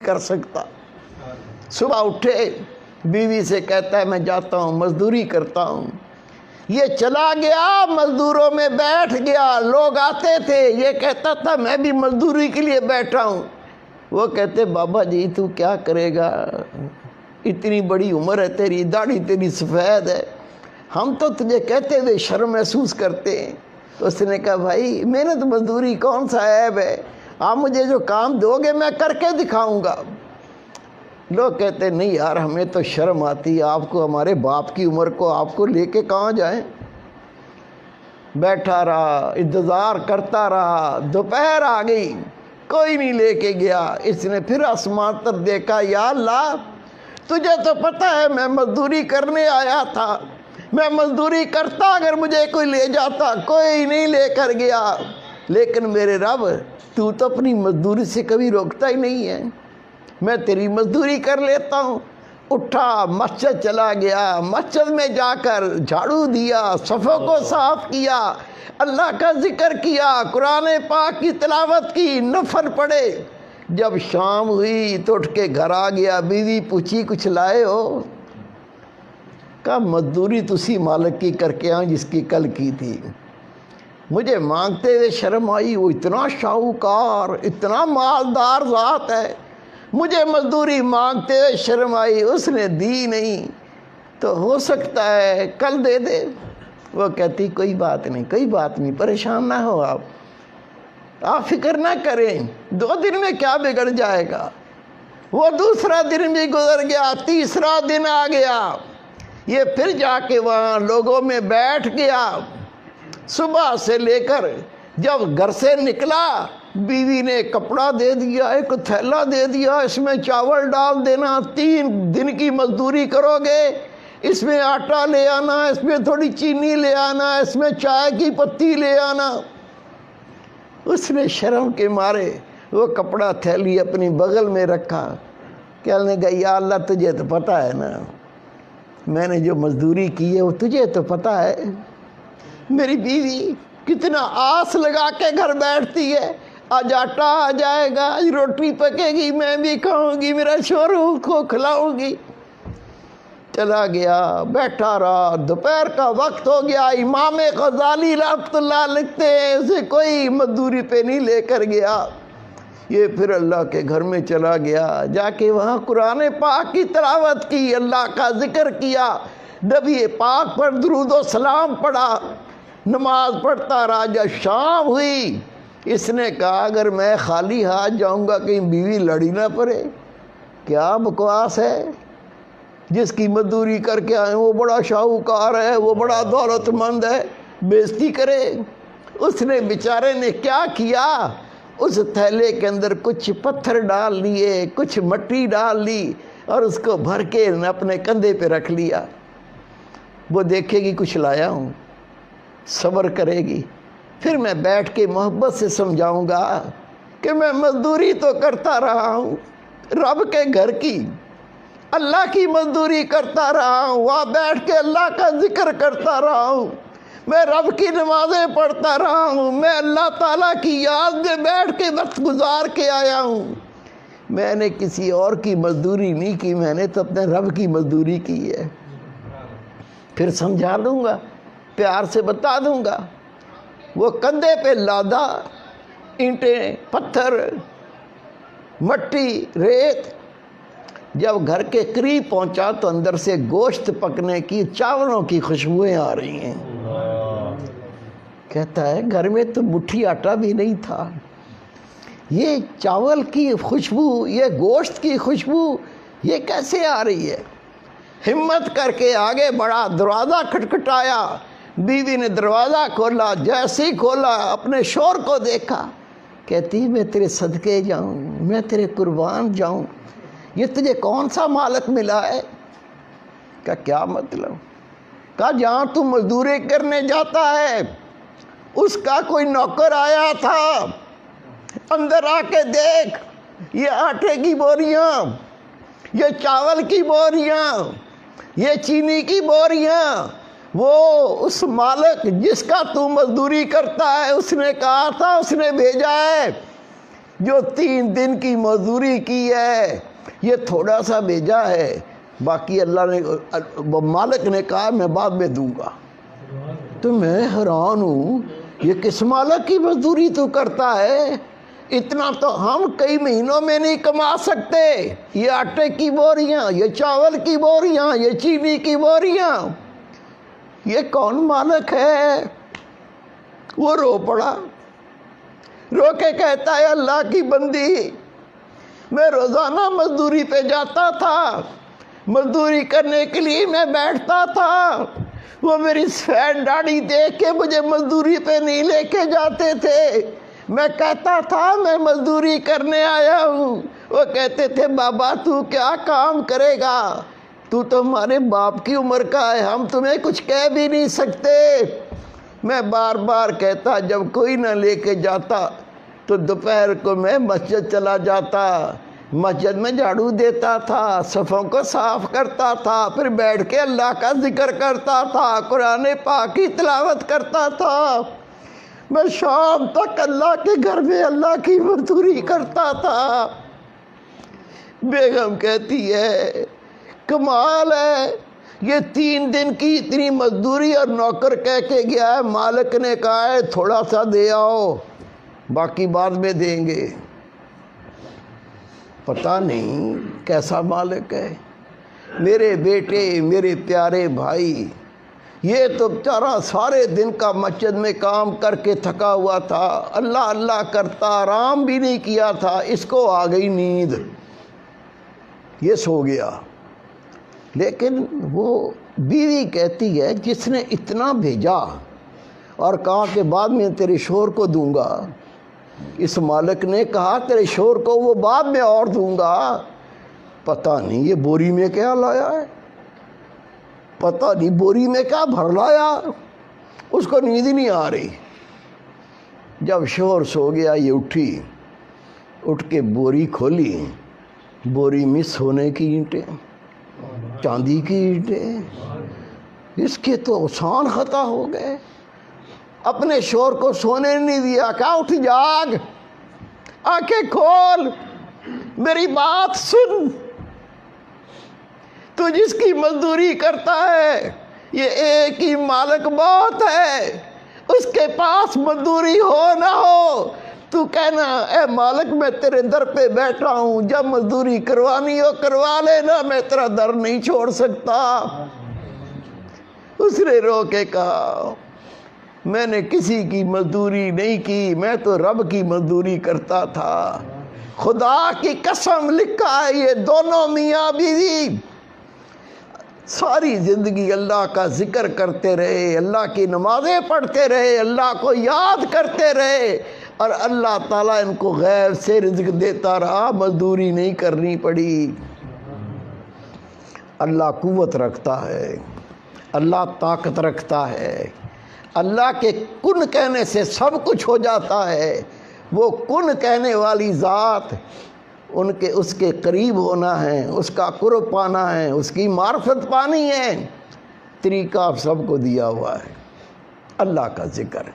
कर सकता। सुबह उठे, बीवी से कहता है मैं जाता हूँ मजदूरी करता हूँ। ये चला गया, मजदूरों में बैठ गया। लोग आते थे, ये कहता था मैं भी मजदूरी के लिए बैठा हूँ। वो कहते बाबा जी तू क्या करेगा, इतनी बड़ी उम्र है तेरी, दाढ़ी तेरी सफ़ेद है, हम तो तुझे कहते हुए शर्म महसूस करते हैं। उसने कहा भाई मेहनत मजदूरी कौन सा ऐब है, आप मुझे जो काम दोगे मैं करके दिखाऊंगा। लोग कहते नहीं यार हमें तो शर्म आती है, आपको हमारे बाप की उम्र को आपको लेके कहाँ जाएं। बैठा रहा, इंतज़ार करता रहा, दोपहर आ गई, कोई नहीं लेके गया। इसने फिर आसमान पर देखा, या अल्लाह तुझे तो पता है मैं मजदूरी करने आया था, मैं मजदूरी करता अगर मुझे कोई ले जाता, कोई नहीं लेकर गया। लेकिन मेरे रब तू तो अपनी मजदूरी से कभी रोकता ही नहीं है, मैं तेरी मजदूरी कर लेता हूँ। उठा, मस्जिद चला गया, मस्जिद में जाकर झाड़ू दिया, सफ़ों को साफ किया, अल्लाह का जिक्र किया, कुरान पाक की तिलावत की, नफल पढ़े। जब शाम हुई तो उठ के घर आ गया। बीवी पूछी कुछ लाए हो? कहा मजदूरी तुसी मालिक की करके आऊँ जिसकी कल की थी। मुझे मांगते हुए शर्म आई, वो इतना शाहूकार, इतना मालदार ज़ात है, मुझे मजदूरी मांगते हुए शर्म आई, उसने दी नहीं तो हो सकता है कल दे दे। वो कहती कोई बात नहीं, कोई बात नहीं, परेशान ना हो आप फिक्र ना करें, 2 दिन में क्या बिगड़ जाएगा। वो दूसरा दिन भी गुजर गया, तीसरा दिन आ गया, ये फिर जाके वहाँ लोगों में बैठ गया। सुबह से लेकर जब घर से निकला, बीवी ने कपड़ा दे दिया, एक थैला दे दिया, इसमें चावल डाल देना, 3 दिन की मजदूरी करोगे, इसमें आटा ले आना, इसमें थोड़ी चीनी ले आना, इसमें चाय की पत्ती ले आना। उसने शर्म के मारे वो कपड़ा थैली अपनी बगल में रखा। कहने लगा या अल्लाह तुझे तो पता है ना मैंने जो मजदूरी की है वो तुझे तो पता है। मेरी बीवी कितना आस लगा के घर बैठती है, आज आटा आ जाएगा, आज रोटी पकेगी, मैं भी खाऊंगी, मेरा शोहर को खिलाऊंगी। चला गया, बैठा रहा, दोपहर का वक्त हो गया। इमाम गजाली रहमतुल्लाह लिखते हैं उसे कोई मजदूरी पे नहीं लेकर गया। ये फिर अल्लाह के घर में चला गया, जाके वहाँ कुरान पाक की तिलावत की, अल्लाह का जिक्र किया, नबी पाक पर दुरूद व सलाम पढ़ा, नमाज पढ़ता रहा। जब शाम हुई, इसने कहा अगर मैं खाली हाथ जाऊंगा कहीं बीवी लड़ी ना पड़े। क्या बकवास है, जिसकी मजदूरी करके आए वो बड़ा शाहूकार है, वो बड़ा दौलतमंद है, बेइज्जती करे। उसने बेचारे ने क्या किया, उस थैले के अंदर कुछ पत्थर डाल लिए, कुछ मट्टी डाल ली और उसको भर के अपने कंधे पे रख लिया। वो देखेगी कुछ लाया हूँ, सब्र करेगी, फिर मैं बैठ के मोहब्बत से समझाऊंगा कि मैं मजदूरी तो करता रहा हूँ, रब के घर की, अल्लाह की मजदूरी करता रहा हूँ, वहाँ बैठ के अल्लाह का जिक्र करता रहा हूँ, मैं रब की नमाज़ें पढ़ता रहा हूँ, मैं अल्लाह ताला की याद में बैठ के वक्त गुजार के आया हूँ। मैंने किसी और की मजदूरी नहीं की, मैंने तो अपने रब की मजदूरी की है। फिर समझा दूँगा, प्यार से बता दूँगा। वो कंधे पे लादा, ईंटें, पत्थर, मट्टी, रेत। जब घर के करीब पहुंचा तो अंदर से गोश्त पकने की, चावलों की खुशबुएं आ रही हैं। कहता है घर में तो मुट्ठी आटा भी नहीं था, ये चावल की खुशबू, ये गोश्त की खुशबू ये कैसे आ रही है। हिम्मत करके आगे बढ़ा, दरवाज़ा खटखटाया, बीवी ने दरवाज़ा खोला, जैसे ही खोला अपने शोहर को देखा, कहती मैं तेरे सदके जाऊं, मैं तेरे कुर्बान जाऊं, ये तुझे कौन सा मालिक मिला है। का क्या मतलब। कहा जहाँ तू मजदूरी करने जाता है उसका कोई नौकर आया था, अंदर आके देख, ये आटे की बोरियां, ये चावल की बोरियां, ये चीनी की बोरियां, वो उस मालिक जिसका तू मजदूरी करता है उसने कहा था, उसने भेजा है جو 3 دن کی مزدوری کی ہے یہ تھوڑا سا بھیجا ہے، باقی اللہ نے مالک نے کہا میں بعد میں دوں گا۔ تو میں حیران ہوں، یہ کس مالک کی مزدوری تو کرتا ہے؟ اتنا تو ہم کئی مہینوں میں نہیں کما سکتے۔ یہ آٹے کی بوریاں، یہ چاول کی بوریاں، یہ چینی کی بوریاں، یہ کون مالک ہے؟ وہ رو پڑا، رو کے کہتا ہے اللہ کی بندی، میں روزانہ مزدوری پہ جاتا تھا، مزدوری کرنے کے لیے میں بیٹھتا تھا، وہ میری سفید داڑھی دیکھ کے مجھے مزدوری پہ نہیں لے کے جاتے تھے۔ میں کہتا تھا میں مزدوری کرنے آیا ہوں، وہ کہتے تھے بابا تو کیا کام کرے گا، تو ہمارے باپ کی عمر کا ہے، ہم تمہیں کچھ کہہ بھی نہیں سکتے۔ میں بار بار کہتا جب کوئی نہ لے کے جاتا تو دوپہر کو میں مسجد چلا جاتا، مسجد میں جھاڑو دیتا تھا، صفوں کو صاف کرتا تھا، پھر بیٹھ کے اللہ کا ذکر کرتا تھا، قرآن پاک کی تلاوت کرتا تھا، میں شام تک اللہ کے گھر میں اللہ کی مزدوری کرتا تھا۔ بیگم کہتی ہے کمال ہے، یہ 3 دن کی اتنی مزدوری اور نوکر کہہ کے گیا ہے، مالک نے کہا ہے تھوڑا سا دے آؤ، باقی بعد میں دیں گے۔ پتہ نہیں کیسا مالک ہے۔ میرے بیٹے، میرے پیارے بھائی، یہ تو بیچارہ سارے دن کا مسجد میں کام کر کے تھکا ہوا تھا، اللہ اللہ کرتا، آرام بھی نہیں کیا تھا، اس کو آ گئی نیند، یہ سو گیا۔ لیکن وہ بیوی کہتی ہے جس نے اتنا بھیجا اور کہا کہ بعد میں تیرے شوہر کو دوں گا، اس مالک نے کہا تیرے شوہر کو وہ بعد میں اور دوں گا، پتہ نہیں یہ بوری میں کیا لایا ہے، پتہ نہیں بوری میں کیا بھر لایا، اس کو نیند ہی نہیں آ رہی۔ جب شوہر سو گیا یہ اٹھی، اٹھ کے بوری کھولی، بوری میں سونے کی اینٹیں، چاندی کی اینٹیں، اس کے تو آسان خطا ہو گئے۔ اپنے شوہر کو سونے نہیں دیا، کہا اٹھ جاگ، آنکھیں کھول، میری بات سن، تو جس کی مزدوری کرتا ہے یہ ایک ہی مالک بہت ہے، اس کے پاس مزدوری ہو نہ ہو تو کہنا اے مالک میں تیرے در پہ بیٹھا ہوں، جب مزدوری کروانی ہو کروا لینا، میں تیرا در نہیں چھوڑ سکتا۔ اس نے رو کے کہا میں نے کسی کی مزدوری نہیں کی، میں تو رب کی مزدوری کرتا تھا۔ خدا کی قسم لکھا ہے یہ دونوں میاں بیوی ساری زندگی اللہ کا ذکر کرتے رہے، اللہ کی نمازیں پڑھتے رہے، اللہ کو یاد کرتے رہے، اور اللہ تعالیٰ ان کو غیب سے رزق دیتا رہا، مزدوری نہیں کرنی پڑی۔ اللہ قوت رکھتا ہے، اللہ طاقت رکھتا ہے، اللہ کے کن کہنے سے سب کچھ ہو جاتا ہے۔ وہ کن کہنے والی ذات، اس کے قریب ہونا ہے، اس کا قرب پانا ہے، اس کی معرفت پانی ہے، طریقہ آپ سب کو دیا ہوا ہے، اللہ کا ذکر۔